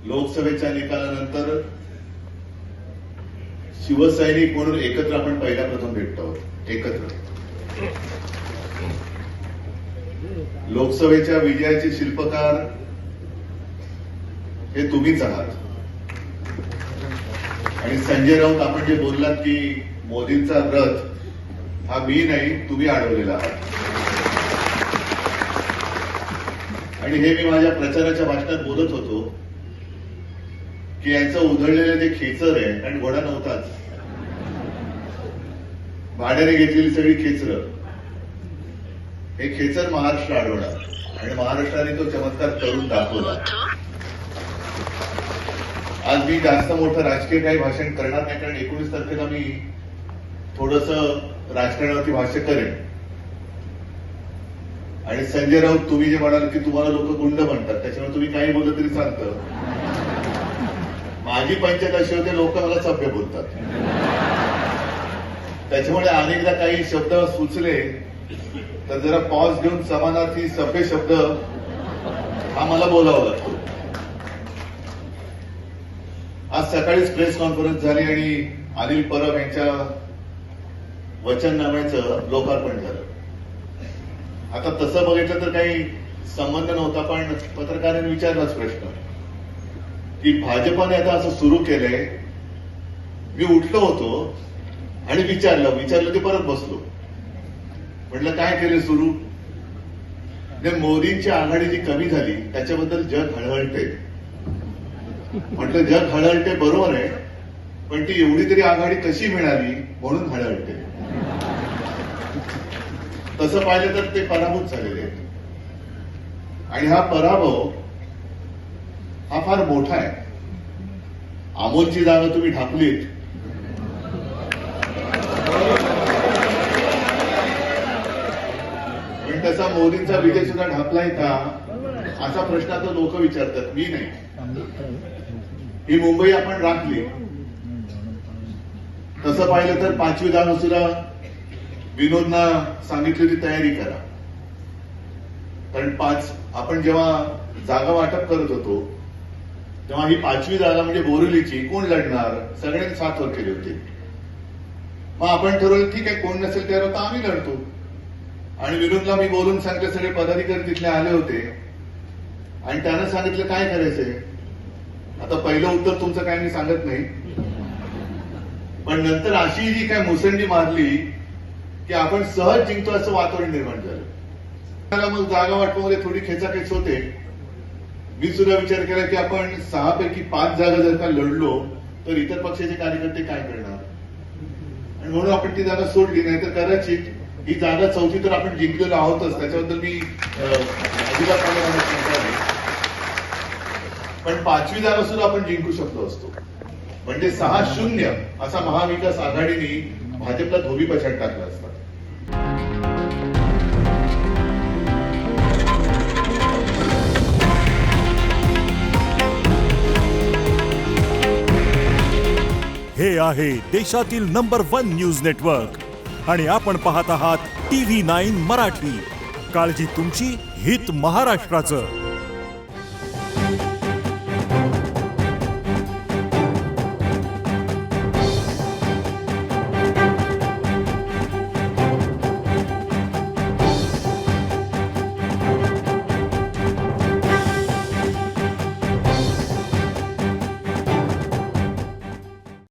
लोकसभेच्या निकालानंतर शिवसैनिक म्हणून एकत्र आपण पहिल्या प्रथम भेटतो आहोत. एकत्र लोकसभेच्या विजयाचे शिल्पकार हे तुम्हीच आहात. आणि संजय राऊत, आपण जे बोललात की मोदींचा रथ हा मी नाही तुम्ही अडवलेला आहात. आणि हे मी माझ्या प्रचाराच्या भाषणात बोलत होतो की यांचं उधळलेलं जे खेचर आहे, कारण घोडा नव्हताच, भाड्याने घेतलेली सगळी खेचरं, हे खेचर महाराष्ट्र अडवणार आणि महाराष्ट्राने तो चमत्कार करून दाखवला. आज मी जास्त मोठं राजकीय काही भाषण करणार नाही, कारण 19 तारखेला मी थोडंसं राजकारणावरती भाष्य करेन. आणि संजय राऊत, तुम्ही जे म्हणाल की तुम्हाला लोक गुंड म्हणतात, त्याच्यामुळे तुम्ही काही बोललं तरी चालतं. माझी पंचायत अशी होते, लोक मला सभ्य बोलतात. त्याच्यामुळे अनेकदा काही शब्द सुचले तर जरा पॉज घेऊन समानार्थी सभ्य शब्द हा मला बोलावा लागतो. आज सकाळीच प्रेस कॉन्फरन्स झाली आणि अनिल परब यांच्या वचननाम्याचं लोकार्पण झालं. आता तसं बघितलं तर काही संबंध नव्हता, पण पत्रकारांनी विचारलाच प्रश्न की भाजपाने आता असं सुरू केलंय. मी उठलो होतो आणि विचारलं ते परत बसलो. म्हटलं काय केलं सुरू? मोदींची आघाडी जी कमी झाली त्याच्याबद्दल जग हळहळते. म्हटलं जग हळहळते बरोबर आहे, पण ती एवढी तरी आघाडी कशी मिळाली म्हणून हळहळते. तसं पाहिलं तर ते पराभूत झालेले आहेत. आणि हा पराभव हा फार मोठा आहे. अमोलची जागा तुम्ही ढापलीत, पण तसा मोदींचा विजय सुद्धा ढापलाय का असा प्रश्न आता लोक विचारतात, मी नाही. ही मुंबई आपण राखली. तसं पाहिलं तर 5वी जागा सुद्धा विनोदना सांगितलेली तयारी करा. कारण आपण जेव्हा जागा वाटप करत होतो तेव्हा ही 5वी जागा म्हणजे बोरिवलीची कोण लढणार, सगळ्यांनी साथ वर केली होती. मग आपण ठरवलं ठीक आहे, कोण नसेल त्यावर तर आम्ही लढतो. आणि विनोदला मी बोलून सांगितलं, सगळे पदाधिकारी तिथले आले होते आणि त्यानं सांगितलं काय करायचंय. आता पहिलं उत्तर तुमचं काय मी सांगत नाही, पण नंतर अशी जी काय मुसंडी मारली की आपण सहज जिंकतो असं वातावरण निर्माण झालं. मग जागा वाटपामध्ये थोडी खेचाखेच होते. मी सुद्धा विचार केला की आपण 6 पैकी 5 जागा जर का लढलो तर इतर पक्षाचे कार्यकर्ते काय करणार, आणि म्हणून आपण ती जागा सोडली. नाहीतर कदाचित ही जागा 4थी तर आपण जिंकलेलो आहोतच, त्याच्याबद्दल मी अजिबात नाही. पण 5वी जागा सुद्धा आपण जिंकू शकलो असतो. म्हणजे 6-0 असा महाविकास आघाडीने भाजपला धोबी पछाड टाकला असता. हे आहे देशातील नंबर 1 न्यूज नेटवर्क आणि आपण पाहत आहात TV9 मराठी. काळजी तुमची, हित महाराष्ट्राचं.